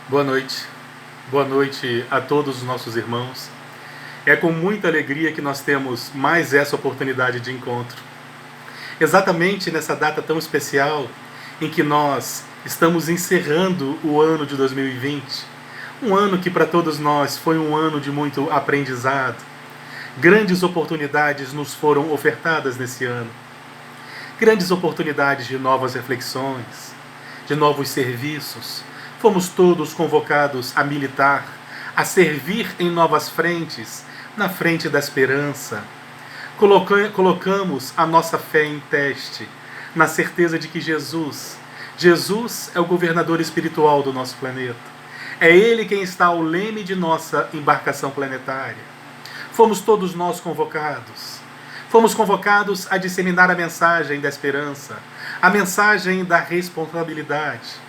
Boa noite a todos os nossos irmãos. É com muita alegria que nós temos mais essa oportunidade de encontro. Exatamente nessa data tão especial em que nós estamos encerrando o ano de 2020. Um ano que para todos nós foi um ano de muito aprendizado. Grandes oportunidades nos foram ofertadas nesse ano. Grandes oportunidades de novas reflexões, de novos serviços. Fomos todos convocados a militar, a servir em novas frentes, na frente da esperança. Colocamos a nossa fé em teste, na certeza de que Jesus é o governador espiritual do nosso planeta. É Ele quem está ao leme de nossa embarcação planetária. Fomos todos nós convocados. Fomos convocados a disseminar a mensagem da esperança, a mensagem da responsabilidade.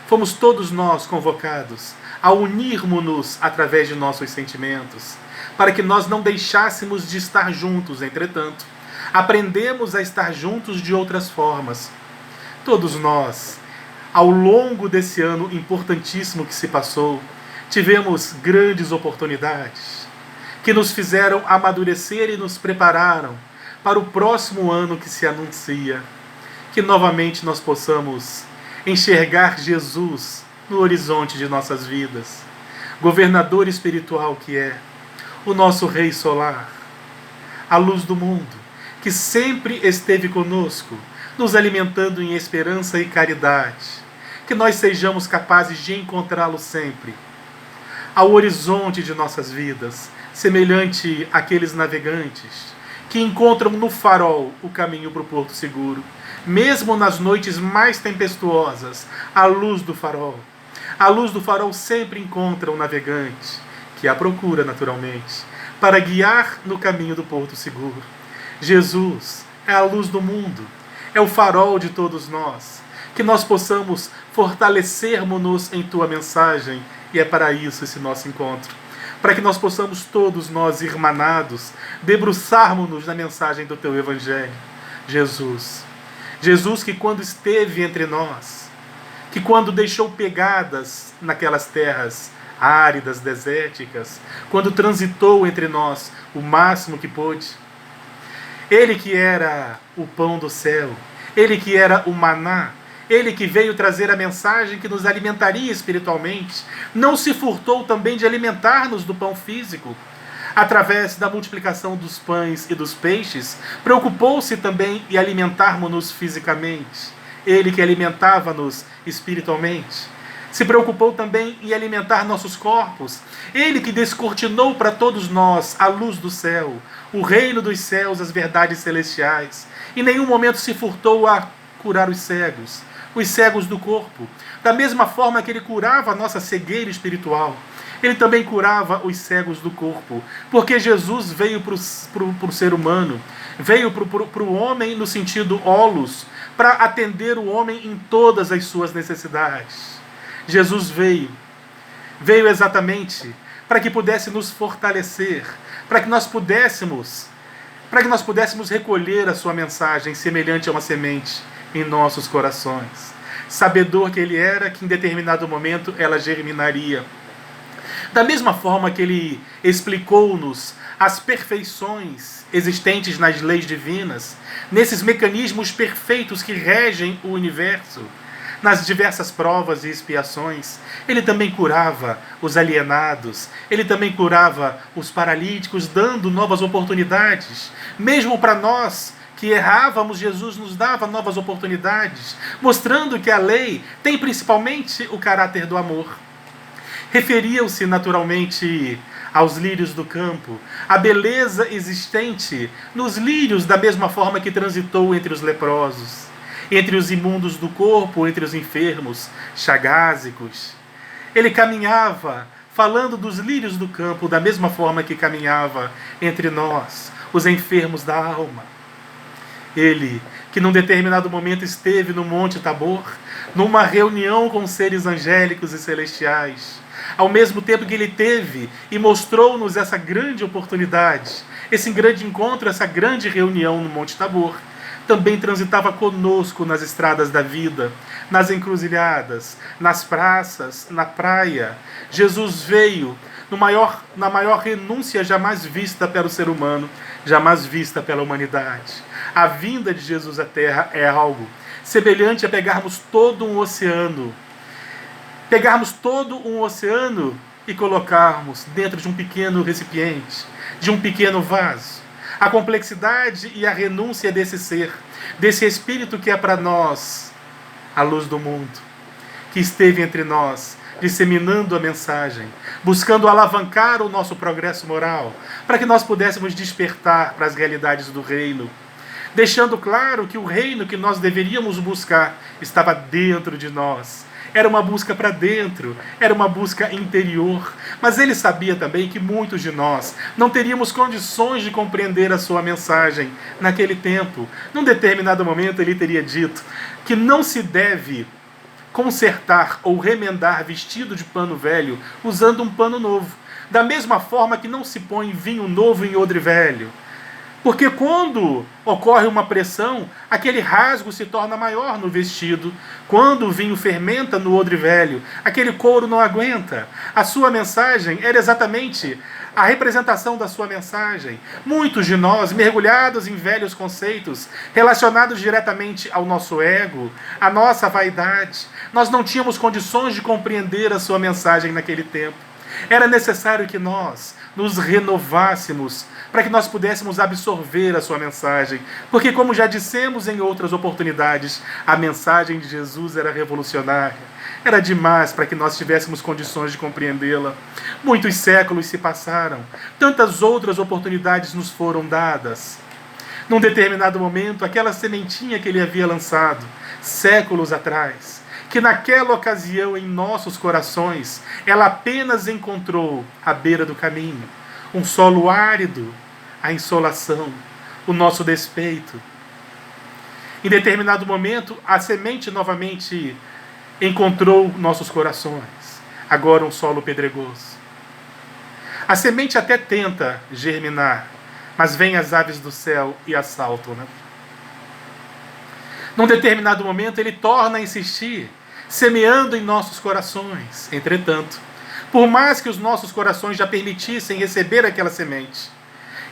Fomos todos nós convocados a unirmos-nos através de nossos sentimentos, para que nós não deixássemos de estar juntos. Entretanto, aprendemos a estar juntos de outras formas. Todos nós, ao longo desse ano importantíssimo que se passou, tivemos grandes oportunidades que nos fizeram amadurecer e nos prepararam para o próximo ano que se anuncia. Que novamente nós possamos enxergar Jesus no horizonte de nossas vidas, governador espiritual que é, o nosso Rei Solar, a luz do mundo, que sempre esteve conosco, nos alimentando em esperança e caridade, que nós sejamos capazes de encontrá-lo sempre, ao horizonte de nossas vidas, semelhante àqueles navegantes que encontram no farol o caminho para o porto seguro. Mesmo nas noites mais tempestuosas, a luz do farol sempre encontra um navegante, que a procura naturalmente, para guiar no caminho do porto seguro. Jesus é a luz do mundo, é o farol de todos nós, que nós possamos fortalecermos-nos em Tua mensagem, e é para isso esse nosso encontro, para que nós possamos todos nós, irmanados, debruçarmos-nos na mensagem do Teu Evangelho. Jesus que quando esteve entre nós, que quando deixou pegadas naquelas terras áridas, desérticas, quando transitou entre nós o máximo que pôde, Ele que era o pão do céu, Ele que era o maná, Ele que veio trazer a mensagem que nos alimentaria espiritualmente, não se furtou também de alimentar-nos do pão físico. Através da multiplicação dos pães e dos peixes, preocupou-se também em alimentarmos-nos fisicamente. Ele que alimentava-nos espiritualmente. Se preocupou também em alimentar nossos corpos. Ele que descortinou para todos nós a luz do céu, o reino dos céus, as verdades celestiais. Em nenhum momento se furtou a curar os cegos do corpo. Da mesma forma que Ele curava a nossa cegueira espiritual, Ele também curava os cegos do corpo, porque Jesus veio para o ser humano, veio para o homem no sentido holos, para atender o homem em todas as suas necessidades. Jesus veio exatamente para que pudesse nos fortalecer, para que nós pudéssemos recolher a sua mensagem semelhante a uma semente em nossos corações. Sabedor que Ele era, que em determinado momento ela germinaria. Da mesma forma que Ele explicou-nos as perfeições existentes nas leis divinas, nesses mecanismos perfeitos que regem o universo, nas diversas provas e expiações, Ele também curava os alienados, Ele também curava os paralíticos, dando novas oportunidades. Mesmo para nós que errávamos, Jesus nos dava novas oportunidades, mostrando que a lei tem principalmente o caráter do amor. Referiam-se naturalmente aos lírios do campo, a beleza existente nos lírios, da mesma forma que transitou entre os leprosos, entre os imundos do corpo, entre os enfermos, chagásicos. Ele caminhava falando dos lírios do campo, da mesma forma que caminhava entre nós, os enfermos da alma. Ele, que num determinado momento esteve no Monte Tabor, numa reunião com seres angélicos e celestiais, ao mesmo tempo que Ele teve e mostrou-nos essa grande oportunidade, esse grande encontro, essa grande reunião no Monte Tabor, também transitava conosco nas estradas da vida, nas encruzilhadas, nas praças, na praia. Jesus veio na maior renúncia jamais vista pelo ser humano, jamais vista pela humanidade. A vinda de Jesus à Terra é algo semelhante a pegarmos todo um oceano e colocarmos dentro de um pequeno recipiente, de um pequeno vaso. A complexidade e a renúncia desse ser, desse Espírito que é para nós a luz do mundo, que esteve entre nós, disseminando a mensagem, buscando alavancar o nosso progresso moral, para que nós pudéssemos despertar para as realidades do reino, deixando claro que o reino que nós deveríamos buscar estava dentro de nós. Era uma busca para dentro, era uma busca interior. Mas ele sabia também que muitos de nós não teríamos condições de compreender a sua mensagem naquele tempo. Num determinado momento ele teria dito que não se deve consertar ou remendar vestido de pano velho usando um pano novo. Da mesma forma que não se põe vinho novo em odre velho. Porque quando ocorre uma pressão, aquele rasgo se torna maior no vestido. Quando o vinho fermenta no odre velho, aquele couro não aguenta. A sua mensagem era exatamente a representação da sua mensagem. Muitos de nós, mergulhados em velhos conceitos, relacionados diretamente ao nosso ego, à nossa vaidade, nós não tínhamos condições de compreender a sua mensagem naquele tempo. Era necessário que nós nos renovássemos para que nós pudéssemos absorver a sua mensagem. Porque, como já dissemos em outras oportunidades, a mensagem de Jesus era revolucionária. Era demais para que nós tivéssemos condições de compreendê-la. Muitos séculos se passaram. Tantas outras oportunidades nos foram dadas. Num determinado momento, aquela sementinha que ele havia lançado, séculos atrás, que naquela ocasião em nossos corações, ela apenas encontrou à beira do caminho um solo árido, a insolação, o nosso despeito. Em determinado momento, a semente novamente encontrou nossos corações, agora um solo pedregoso. A semente até tenta germinar, mas vêm as aves do céu e assaltam, né? Num determinado momento, ele torna a insistir, semeando em nossos corações. Entretanto, por mais que os nossos corações já permitissem receber aquela semente,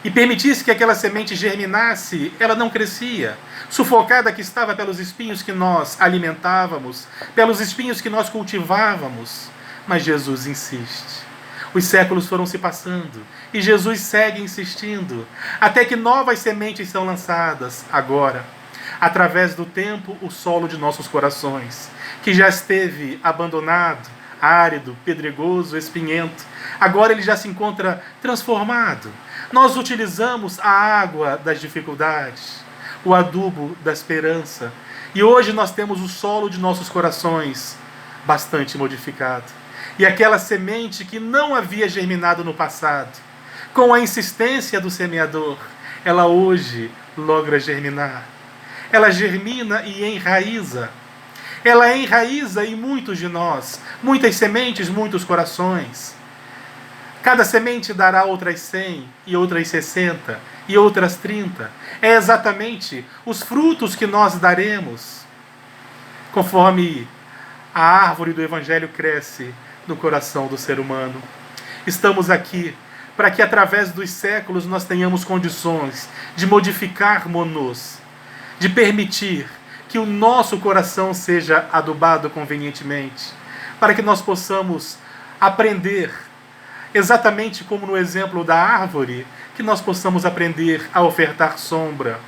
e permitisse que aquela semente germinasse, ela não crescia, sufocada que estava pelos espinhos que nós alimentávamos, pelos espinhos que nós cultivávamos. Mas Jesus insiste. Os séculos foram se passando, e Jesus segue insistindo, até que novas sementes são lançadas, agora, através do tempo, o solo de nossos corações, que já esteve abandonado, árido, pedregoso, espinhento. Agora ele já se encontra transformado. Nós utilizamos a água das dificuldades, o adubo da esperança. E hoje nós temos o solo de nossos corações bastante modificado. E aquela semente que não havia germinado no passado, com a insistência do semeador, ela hoje logra germinar. Ela germina e enraiza. Ela enraiza em muitos de nós, muitas sementes, muitos corações. Cada semente dará outras 100, e outras 60, e outras 30. É exatamente os frutos que nós daremos, conforme a árvore do Evangelho cresce no coração do ser humano. Estamos aqui para que através dos séculos nós tenhamos condições de modificarmos-nos, de permitir que o nosso coração seja adubado convenientemente, para que nós possamos aprender, exatamente como no exemplo da árvore, que nós possamos aprender a ofertar sombra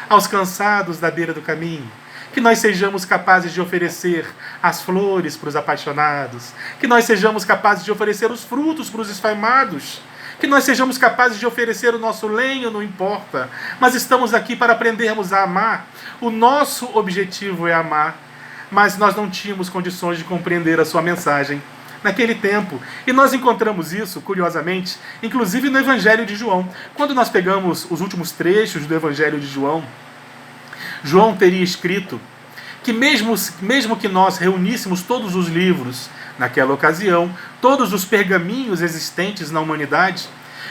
aos cansados da beira do caminho, que nós sejamos capazes de oferecer as flores para os apaixonados, que nós sejamos capazes de oferecer os frutos para os esfaimados, que nós sejamos capazes de oferecer o nosso lenho, não importa, mas estamos aqui para aprendermos a amar. O nosso objetivo é amar, mas nós não tínhamos condições de compreender a sua mensagem naquele tempo. E nós encontramos isso, curiosamente, inclusive no Evangelho de João. Quando nós pegamos os últimos trechos do Evangelho de João, João teria escrito que mesmo que nós reuníssemos todos os livros naquela ocasião, todos os pergaminhos existentes na humanidade,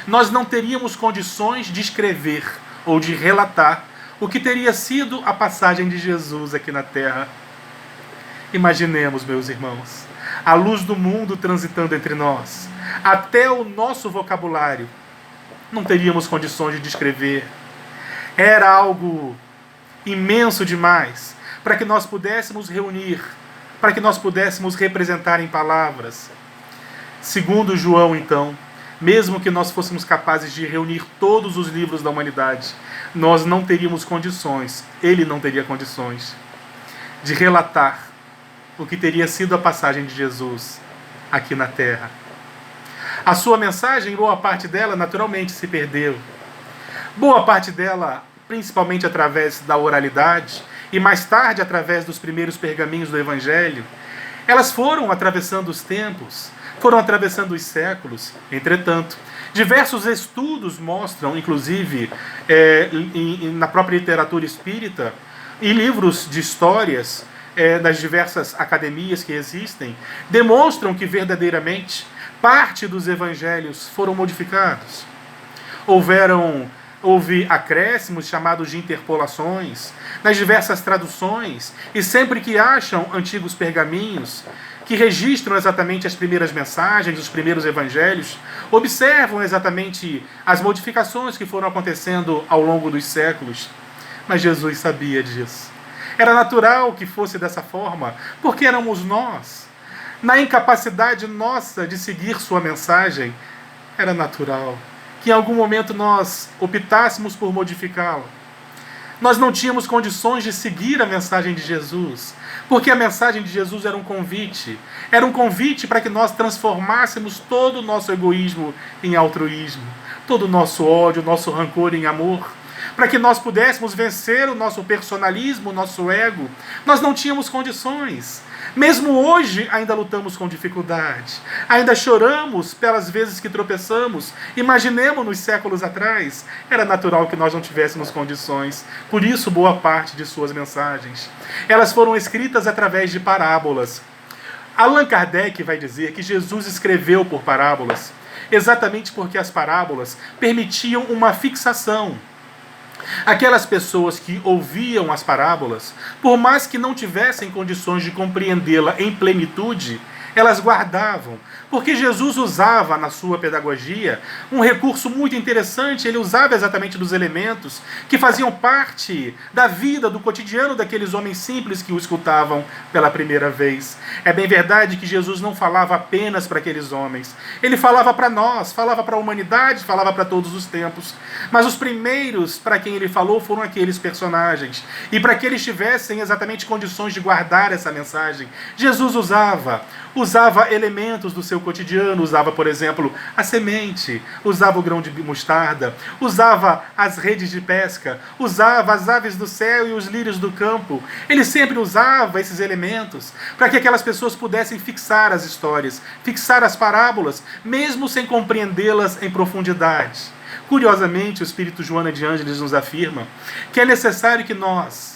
nós não teríamos condições de escrever ou de relatar o que teria sido a passagem de Jesus aqui na Terra. Imaginemos, meus irmãos, a luz do mundo transitando entre nós. Até o nosso vocabulário não teríamos condições de descrever. Era algo imenso demais para que nós pudéssemos reunir, para que nós pudéssemos representar em palavras. Segundo João, então, mesmo que nós fôssemos capazes de reunir todos os livros da humanidade, nós não teríamos condições, ele não teria condições, de relatar o que teria sido a passagem de Jesus aqui na Terra. A sua mensagem, boa parte dela, naturalmente se perdeu. Boa parte dela, principalmente através da oralidade, e mais tarde através dos primeiros pergaminhos do Evangelho, elas foram atravessando os tempos, foram atravessando os séculos. Entretanto, diversos estudos mostram, inclusive na própria literatura espírita, e livros de histórias das diversas academias que existem, demonstram que verdadeiramente parte dos evangelhos foram modificados. Houve acréscimos chamados de interpolações nas diversas traduções, e sempre que acham antigos pergaminhos que registram exatamente as primeiras mensagens, os primeiros evangelhos, observam exatamente as modificações que foram acontecendo ao longo dos séculos. Mas Jesus sabia disso. Era natural que fosse dessa forma, porque éramos nós. Na incapacidade nossa de seguir sua mensagem, era natural que em algum momento nós optássemos por modificá-la. Nós não tínhamos condições de seguir a mensagem de Jesus, porque a mensagem de Jesus era um convite para que nós transformássemos todo o nosso egoísmo em altruísmo, todo o nosso ódio, o nosso rancor em amor, para que nós pudéssemos vencer o nosso personalismo, o nosso ego. Nós não tínhamos condições. Mesmo hoje ainda lutamos com dificuldade, ainda choramos pelas vezes que tropeçamos. Imaginemos nos séculos atrás, era natural que nós não tivéssemos condições. Por isso, boa parte de suas mensagens, elas foram escritas através de parábolas. Allan Kardec vai dizer que Jesus escreveu por parábolas, exatamente porque as parábolas permitiam uma fixação. Aquelas pessoas que ouviam as parábolas, por mais que não tivessem condições de compreendê-la em plenitude, elas guardavam, porque Jesus usava na sua pedagogia um recurso muito interessante. Ele usava exatamente dos elementos que faziam parte da vida, do cotidiano daqueles homens simples que o escutavam pela primeira vez. É bem verdade que Jesus não falava apenas para aqueles homens, ele falava para nós, falava para a humanidade, falava para todos os tempos, mas os primeiros para quem ele falou foram aqueles personagens, e para que eles tivessem exatamente condições de guardar essa mensagem, Jesus usava elementos do seu cotidiano, usava, por exemplo, a semente, usava o grão de mostarda, usava as redes de pesca, usava as aves do céu e os lírios do campo. Ele sempre usava esses elementos para que aquelas pessoas pudessem fixar as histórias, fixar as parábolas, mesmo sem compreendê-las em profundidade. Curiosamente, o Espírito Joana de Ângeles nos afirma que é necessário que nós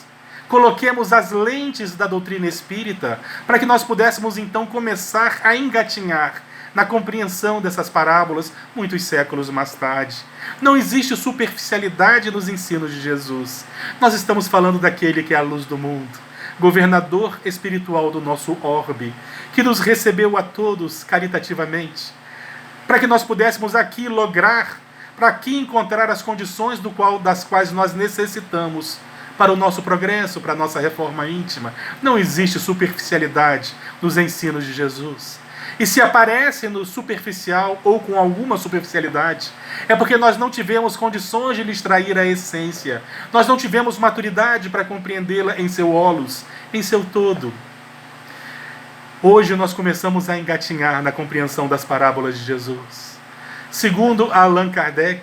coloquemos as lentes da doutrina espírita para que nós pudéssemos então começar a engatinhar na compreensão dessas parábolas muitos séculos mais tarde. Não existe superficialidade nos ensinos de Jesus. Nós estamos falando daquele que é a luz do mundo, governador espiritual do nosso orbe, que nos recebeu a todos caritativamente, para que nós pudéssemos aqui lograr, para aqui encontrar as condições das quais nós necessitamos para o nosso progresso, para a nossa reforma íntima. Não existe superficialidade nos ensinos de Jesus. E se aparece no superficial ou com alguma superficialidade, é porque nós não tivemos condições de lhe extrair a essência. Nós não tivemos maturidade para compreendê-la em seu holos, em seu todo. Hoje nós começamos a engatinhar na compreensão das parábolas de Jesus. Segundo Allan Kardec,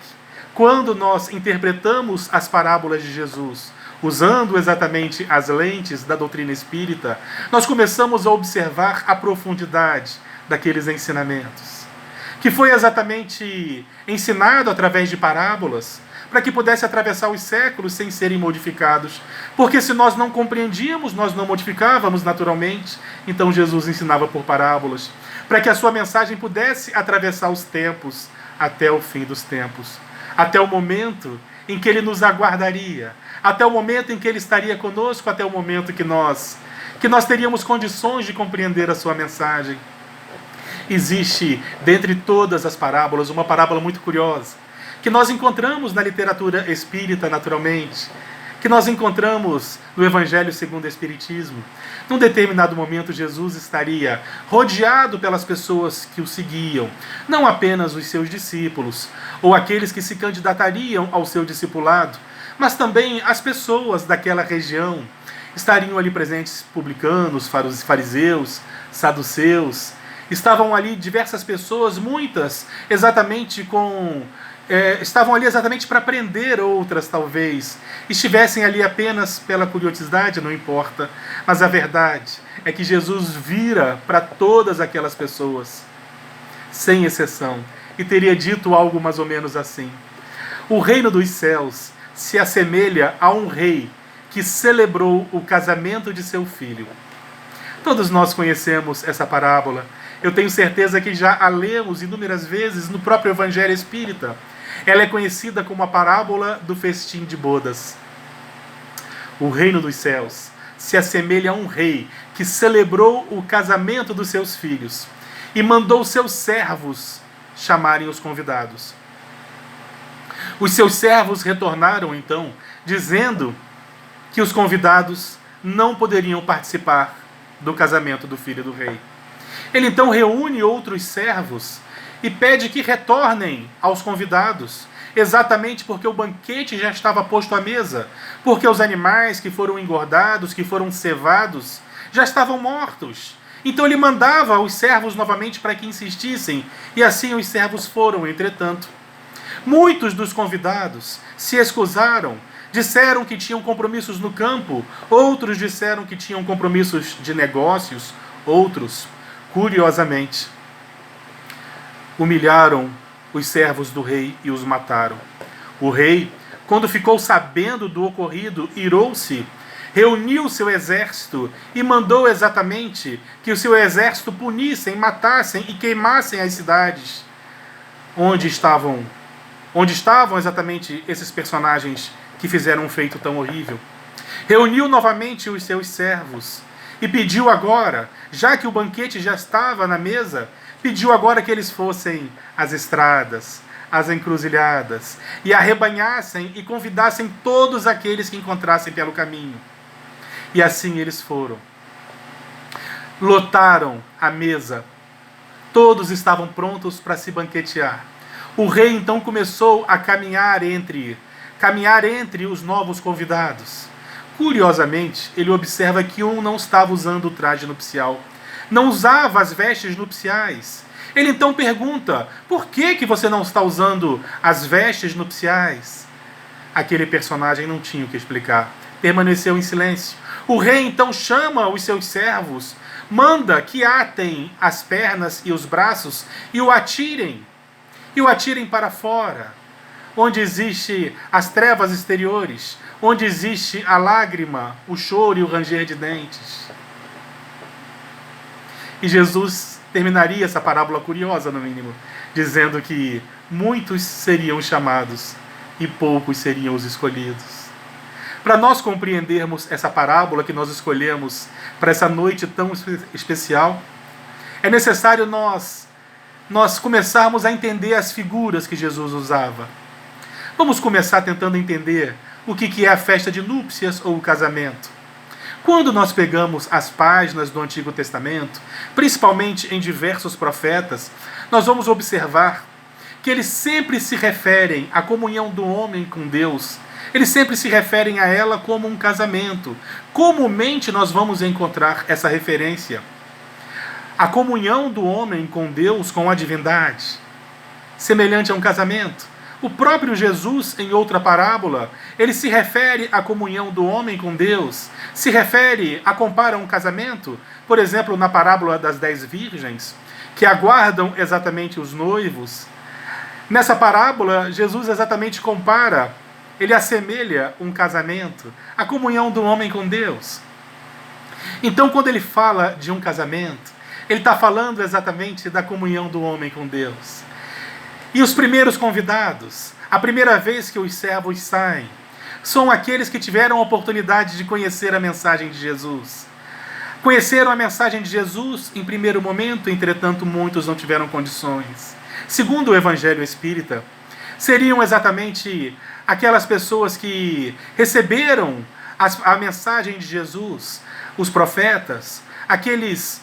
quando nós interpretamos as parábolas de Jesus, usando exatamente as lentes da doutrina espírita, nós começamos a observar a profundidade daqueles ensinamentos, que foi exatamente ensinado através de parábolas, para que pudesse atravessar os séculos sem serem modificados. Porque se nós não compreendíamos, nós não modificávamos naturalmente. Então Jesus ensinava por parábolas, para que a sua mensagem pudesse atravessar os tempos até o fim dos tempos, até o momento em que Ele nos aguardaria, até o momento em que Ele estaria conosco, até o momento que nós teríamos condições de compreender a sua mensagem. Existe, dentre todas as parábolas, uma parábola muito curiosa, que nós encontramos na literatura espírita, naturalmente, que nós encontramos no Evangelho segundo o Espiritismo. Num determinado momento, Jesus estaria rodeado pelas pessoas que o seguiam, não apenas os seus discípulos, ou aqueles que se candidatariam ao seu discipulado, mas também as pessoas daquela região. Estariam ali presentes publicanos, fariseus, saduceus. Estavam ali diversas pessoas, muitas estavam ali exatamente para aprender, outras talvez estivessem ali apenas pela curiosidade, não importa. Mas a verdade é que Jesus vira para todas aquelas pessoas, sem exceção, e teria dito algo mais ou menos assim: o reino dos céus se assemelha a um rei que celebrou o casamento de seu filho. Todos nós conhecemos essa parábola. Eu tenho certeza que já a lemos inúmeras vezes no próprio Evangelho Espírita. Ela é conhecida como a parábola do festim de bodas. O reino dos céus se assemelha a um rei que celebrou o casamento dos seus filhos e mandou seus servos chamarem os convidados. Os seus servos retornaram então, dizendo que os convidados não poderiam participar do casamento do filho do rei. Ele então reúne outros servos e pede que retornem aos convidados, exatamente porque o banquete já estava posto à mesa, porque os animais que foram engordados, que foram cevados, já estavam mortos. Então ele mandava os servos novamente para que insistissem, e assim os servos foram. Entretanto, muitos dos convidados se excusaram, disseram que tinham compromissos no campo, outros disseram que tinham compromissos de negócios, outros, curiosamente, humilharam os servos do rei e os mataram. O rei, quando ficou sabendo do ocorrido, irou-se, reuniu seu exército e mandou exatamente que o seu exército punissem, matassem e queimassem as cidades onde estavam exatamente esses personagens que fizeram um feito tão horrível. Reuniu novamente os seus servos e pediu agora, já que o banquete já estava na mesa, pediu agora que eles fossem às estradas, às encruzilhadas, e arrebanhassem e convidassem todos aqueles que encontrassem pelo caminho. E assim eles foram. Lotaram a mesa. Todos estavam prontos para se banquetear. O rei então começou a caminhar entre os novos convidados. Curiosamente, ele observa que um não estava usando o traje nupcial, não usava as vestes nupciais. Ele então pergunta: por que você não está usando as vestes nupciais? Aquele personagem não tinha o que explicar, permaneceu em silêncio. O rei então chama os seus servos, manda que atem as pernas e os braços e o atirem para fora, onde existe as trevas exteriores, onde existe a lágrima, o choro e o ranger de dentes. E Jesus terminaria essa parábola curiosa, no mínimo, dizendo que muitos seriam chamados e poucos seriam os escolhidos. Para nós compreendermos essa parábola que nós escolhemos para essa noite tão especial, é necessário nós começarmos a entender as figuras que Jesus usava. Vamos começar tentando entender o que é a festa de núpcias ou o casamento. Quando nós pegamos as páginas do Antigo Testamento, principalmente em diversos profetas, nós vamos observar que eles sempre se referem à comunhão do homem com Deus. Eles sempre se referem a ela como um casamento. Comumente nós vamos encontrar essa referência. A comunhão do homem com Deus, com a divindade, semelhante a um casamento. O próprio Jesus, em outra parábola, ele se refere à comunhão do homem com Deus, compara um casamento, por exemplo, na parábola das 10 virgens, que aguardam exatamente os noivos. Nessa parábola, Jesus exatamente compara, ele assemelha um casamento, a comunhão do homem com Deus. Então, quando ele fala de um casamento, ele está falando exatamente da comunhão do homem com Deus. E os primeiros convidados, a primeira vez que os servos saem, são aqueles que tiveram a oportunidade de conhecer a mensagem de Jesus. Conheceram a mensagem de Jesus em primeiro momento, entretanto muitos não tiveram condições. Segundo o Evangelho Espírita, seriam exatamente aquelas pessoas que receberam a mensagem de Jesus, os profetas, aqueles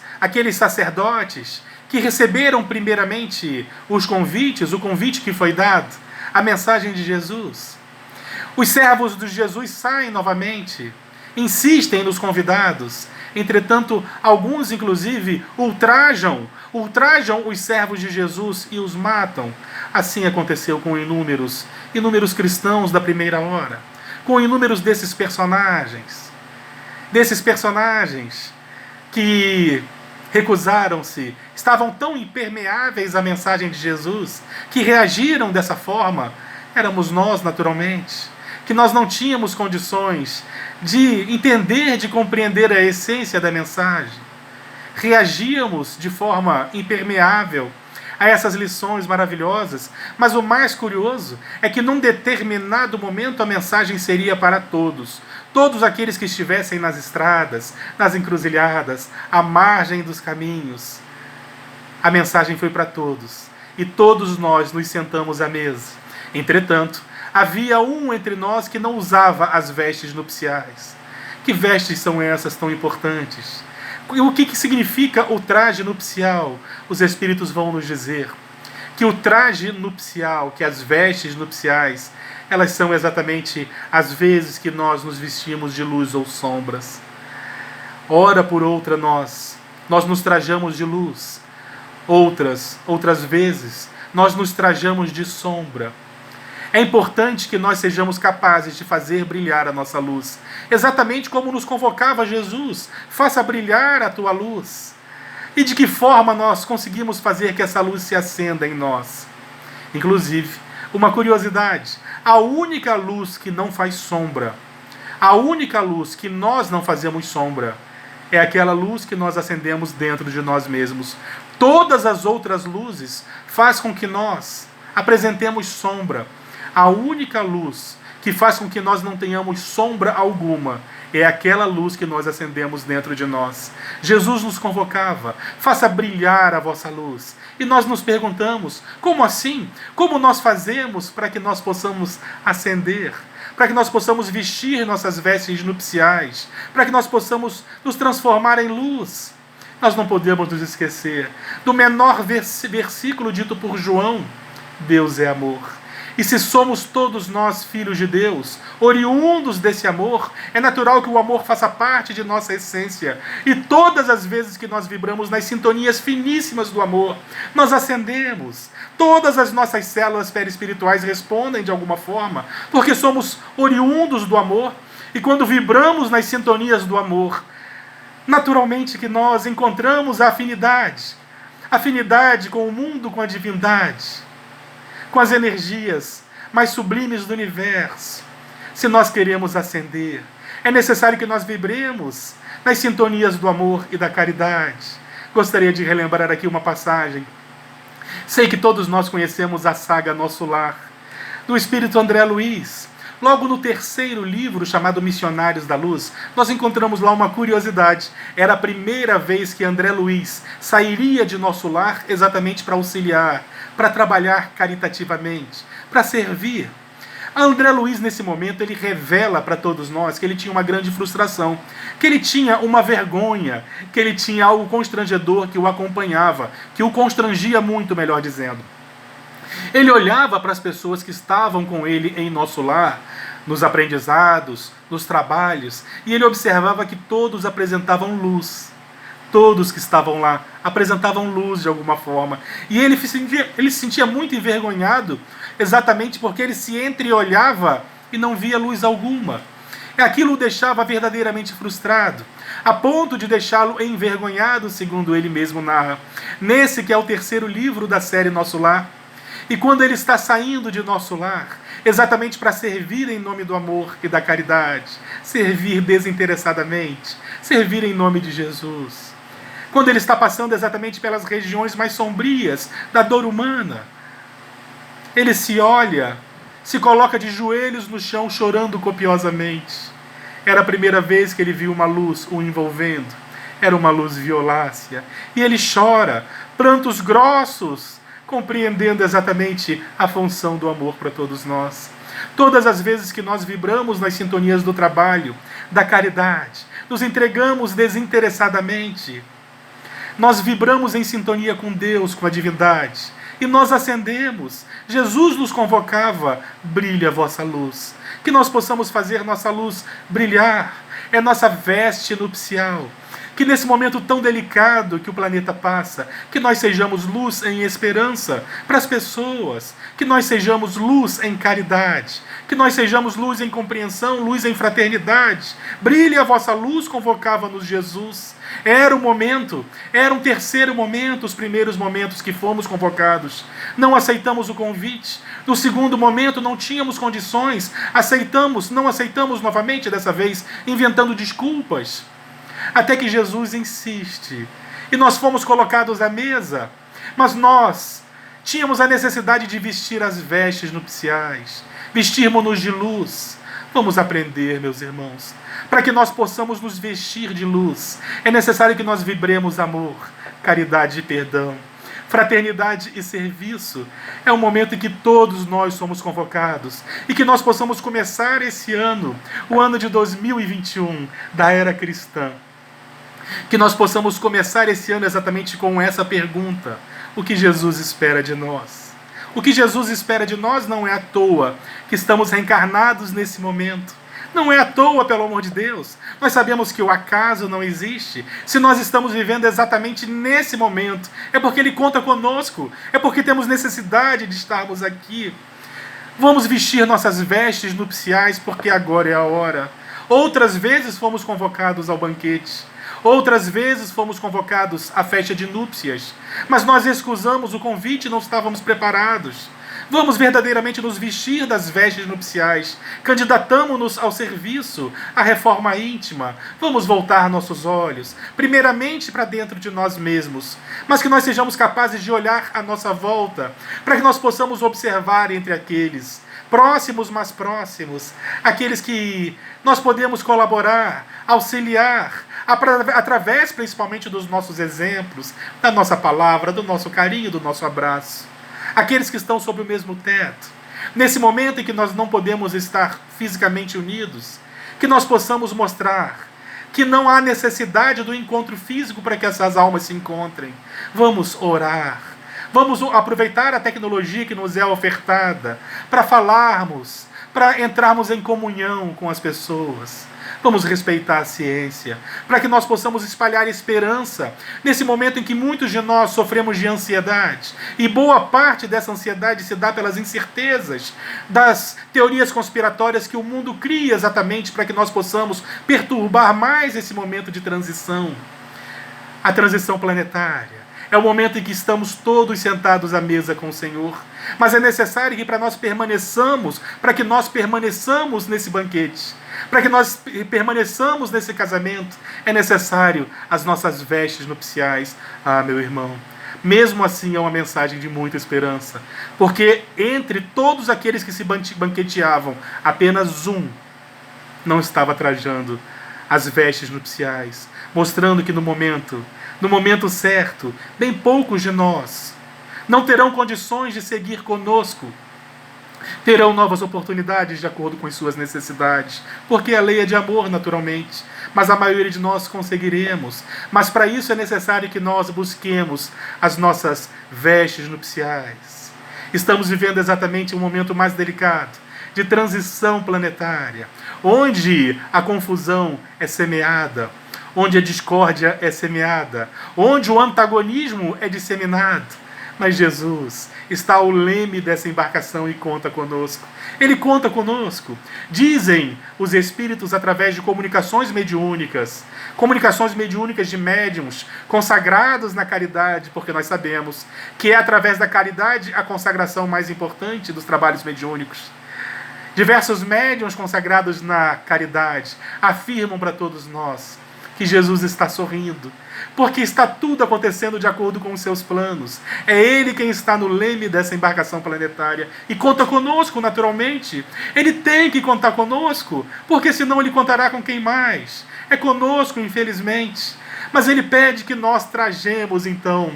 sacerdotes que receberam primeiramente os convites, o convite que foi dado, a mensagem de Jesus. Os servos de Jesus saem novamente, insistem nos convidados, entretanto, alguns inclusive ultrajam os servos de Jesus e os matam. Assim aconteceu com inúmeros cristãos da primeira hora, com inúmeros desses personagens que recusaram-se, estavam tão impermeáveis à mensagem de Jesus, que reagiram dessa forma. Éramos nós, naturalmente, que nós não tínhamos condições de entender, de compreender a essência da mensagem. Reagíamos de forma impermeável a essas lições maravilhosas, mas o mais curioso é que num determinado momento a mensagem seria para todos. Todos aqueles que estivessem nas estradas, nas encruzilhadas, à margem dos caminhos. A mensagem foi para todos. E todos nós nos sentamos à mesa. Entretanto, havia um entre nós que não usava as vestes nupciais. Que vestes são essas tão importantes? O que significa o traje nupcial? Os Espíritos vão nos dizer que o traje nupcial, que as vestes nupciais, elas são exatamente as vezes que nós nos vestimos de luz ou sombras. Ora por outra nós nos trajamos de luz. Outras vezes, nós nos trajamos de sombra. É importante que nós sejamos capazes de fazer brilhar a nossa luz. Exatamente como nos convocava Jesus. Faça brilhar a tua luz. E de que forma nós conseguimos fazer que essa luz se acenda em nós? Inclusive, uma curiosidade. A única luz que não faz sombra, a única luz que nós não fazemos sombra, é aquela luz que nós acendemos dentro de nós mesmos. Todas as outras luzes fazem com que nós apresentemos sombra. A única luz que faz com que nós não tenhamos sombra alguma é aquela luz que nós acendemos dentro de nós. Jesus nos convocava: faça brilhar a vossa luz. E nós nos perguntamos: como assim? Como nós fazemos para que nós possamos acender? Para que nós possamos vestir nossas vestes nupciais? Para que nós possamos nos transformar em luz? Nós não podemos nos esquecer do menor versículo dito por João: Deus é amor. E se somos todos nós filhos de Deus, oriundos desse amor, é natural que o amor faça parte de nossa essência. E todas as vezes que nós vibramos nas sintonias finíssimas do amor, nós acendemos. Todas as nossas células perispirituais respondem de alguma forma, porque somos oriundos do amor. E quando vibramos nas sintonias do amor, naturalmente que nós encontramos a afinidade com o mundo, com a divindade, com as energias mais sublimes do universo. Se nós queremos ascender, é necessário que nós vibremos nas sintonias do amor e da caridade. Gostaria de relembrar aqui uma passagem. Sei que todos nós conhecemos a saga Nosso Lar, do espírito André Luiz. Logo no terceiro livro, chamado Missionários da Luz, nós encontramos lá uma curiosidade. Era a primeira vez que André Luiz sairia de Nosso Lar exatamente para auxiliar, para trabalhar caritativamente, para servir. André Luiz, nesse momento, ele revela para todos nós que ele tinha uma grande frustração, que ele tinha uma vergonha, que ele tinha algo constrangedor que o acompanhava, que o constrangia muito, melhor dizendo. Ele olhava para as pessoas que estavam com ele em Nosso Lar, nos aprendizados, nos trabalhos, e ele observava que todos apresentavam luz. Todos que estavam lá apresentavam luz de alguma forma. E ele se sentia muito envergonhado, exatamente porque ele se entreolhava e não via luz alguma. Aquilo o deixava verdadeiramente frustrado, a ponto de deixá-lo envergonhado, segundo ele mesmo narra, nesse que é o terceiro livro da série Nosso Lar. E quando ele está saindo de Nosso Lar, exatamente para servir em nome do amor e da caridade, servir desinteressadamente, servir em nome de Jesus, quando ele está passando exatamente pelas regiões mais sombrias da dor humana, Ele se olha, se coloca de joelhos no chão, chorando copiosamente. Era a primeira vez que ele viu uma luz o envolvendo. Era uma luz violácea. E ele chora, prantos grossos, compreendendo exatamente a função do amor para todos nós. Todas as vezes que nós vibramos nas sintonias do trabalho, da caridade, nos entregamos desinteressadamente, nós vibramos em sintonia com Deus, com a divindade, e nós acendemos. Jesus nos convocava: brilhe a vossa luz. Que nós possamos fazer nossa luz brilhar. É nossa veste nupcial. Que nesse momento tão delicado que o planeta passa, que nós sejamos luz em esperança para as pessoas, que nós sejamos luz em caridade, que nós sejamos luz em compreensão, luz em fraternidade. Brilhe a vossa luz, convocava-nos Jesus. Era o momento, era um terceiro momento, os primeiros momentos que fomos convocados. Não aceitamos o convite. No segundo momento não tínhamos condições, não aceitamos novamente, dessa vez inventando desculpas. Até que Jesus insiste. E nós fomos colocados à mesa. Mas nós tínhamos a necessidade de vestir as vestes nupciais. Vestirmos-nos de luz. Vamos aprender, meus irmãos. Para que nós possamos nos vestir de luz, é necessário que nós vibremos amor, caridade e perdão. Fraternidade e serviço. É um momento em que todos nós somos convocados. E que nós possamos começar esse ano, o ano de 2021, da era cristã. Que nós possamos começar esse ano exatamente com essa pergunta: o que Jesus espera de nós? O que Jesus espera de nós não é à toa que estamos reencarnados nesse momento. Não é à toa, pelo amor de Deus. Nós sabemos que o acaso não existe. Se nós estamos vivendo exatamente nesse momento, é porque Ele conta conosco. É porque temos necessidade de estarmos aqui. Vamos vestir nossas vestes nupciais, porque agora é a hora. Outras vezes fomos convocados ao banquete. Outras vezes fomos convocados à festa de núpcias, mas nós excusamos o convite e não estávamos preparados. Vamos verdadeiramente nos vestir das vestes nupciais. Candidatamo-nos ao serviço, à reforma íntima. Vamos voltar nossos olhos, primeiramente para dentro de nós mesmos, mas que nós sejamos capazes de olhar à nossa volta, para que nós possamos observar entre aqueles próximos, mas próximos, aqueles que nós podemos colaborar, auxiliar, através principalmente dos nossos exemplos, da nossa palavra, do nosso carinho, do nosso abraço. Aqueles que estão sob o mesmo teto. Nesse momento em que nós não podemos estar fisicamente unidos, que nós possamos mostrar que não há necessidade do encontro físico para que essas almas se encontrem. Vamos orar. Vamos aproveitar a tecnologia que nos é ofertada para falarmos, para entrarmos em comunhão com as pessoas. Vamos respeitar a ciência, para que nós possamos espalhar esperança nesse momento em que muitos de nós sofremos de ansiedade. E boa parte dessa ansiedade se dá pelas incertezas das teorias conspiratórias que o mundo cria exatamente para que nós possamos perturbar mais esse momento de transição. A transição planetária. É o momento em que estamos todos sentados à mesa com o Senhor. Mas é necessário que para que nós permaneçamos nesse banquete, para que nós permaneçamos nesse casamento, é necessário as nossas vestes nupciais. Ah, meu irmão, mesmo assim é uma mensagem de muita esperança, porque entre todos aqueles que se banqueteavam, apenas um não estava trajando as vestes nupciais, mostrando que no momento certo, bem poucos de nós não terão condições de seguir conosco, terão novas oportunidades de acordo com as suas necessidades, porque a lei é de amor naturalmente, mas a maioria de nós conseguiremos. Mas para isso é necessário que nós busquemos as nossas vestes nupciais. Estamos vivendo exatamente um momento mais delicado, de transição planetária, onde a confusão é semeada, onde a discórdia é semeada, onde o antagonismo é disseminado. Mas Jesus está ao leme dessa embarcação e conta conosco. Ele conta conosco. Dizem os espíritos através de comunicações mediúnicas de médiuns consagrados na caridade, porque nós sabemos que é através da caridade a consagração mais importante dos trabalhos mediúnicos. Diversos médiuns consagrados na caridade afirmam para todos nós que E Jesus está sorrindo, porque está tudo acontecendo de acordo com os seus planos. É Ele quem está no leme dessa embarcação planetária e conta conosco naturalmente. Ele tem que contar conosco, porque senão Ele contará com quem mais? É conosco, infelizmente. Mas Ele pede que nós trajamos então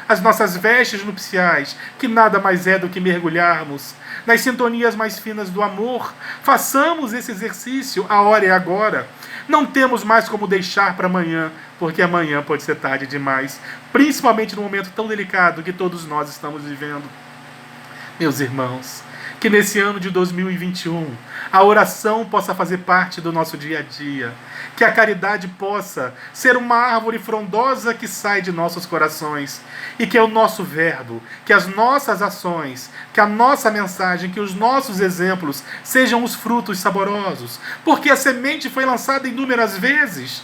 as nossas vestes nupciais, que nada mais é do que mergulharmos nas sintonias mais finas do amor. Façamos esse exercício, a hora é agora. Não temos mais como deixar para amanhã, porque amanhã pode ser tarde demais, principalmente no momento tão delicado que todos nós estamos vivendo. Meus irmãos, que nesse ano de 2021 a oração possa fazer parte do nosso dia a dia, que a caridade possa ser uma árvore frondosa que sai de nossos corações, e que é o nosso verbo, que as nossas ações, que a nossa mensagem, que os nossos exemplos sejam os frutos saborosos, porque a semente foi lançada inúmeras vezes,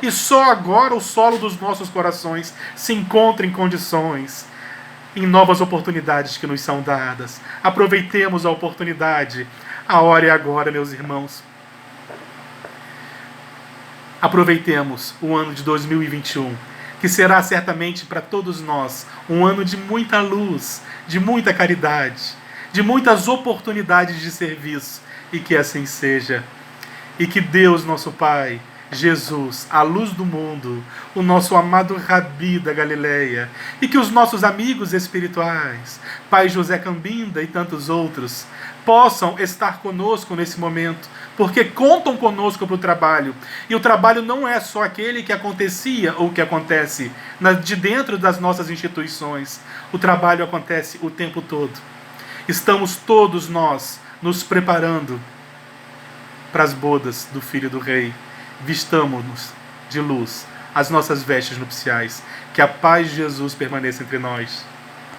e só agora o solo dos nossos corações se encontra em condições, em novas oportunidades que nos são dadas. Aproveitemos a oportunidade. A hora é agora, meus irmãos. Aproveitemos o ano de 2021, que será certamente para todos nós um ano de muita luz, de muita caridade, de muitas oportunidades de serviço, e que assim seja. E que Deus, nosso Pai, Jesus, a luz do mundo, o nosso amado Rabi da Galileia, e que os nossos amigos espirituais, Pai José Cambinda e tantos outros, possam estar conosco nesse momento, porque contam conosco para o trabalho. E o trabalho não é só aquele que acontecia ou que acontece de dentro das nossas instituições. O trabalho acontece o tempo todo. Estamos todos nós nos preparando para as bodas do Filho do Rei. Vistamo-nos de luz, as nossas vestes nupciais. Que a paz de Jesus permaneça entre nós.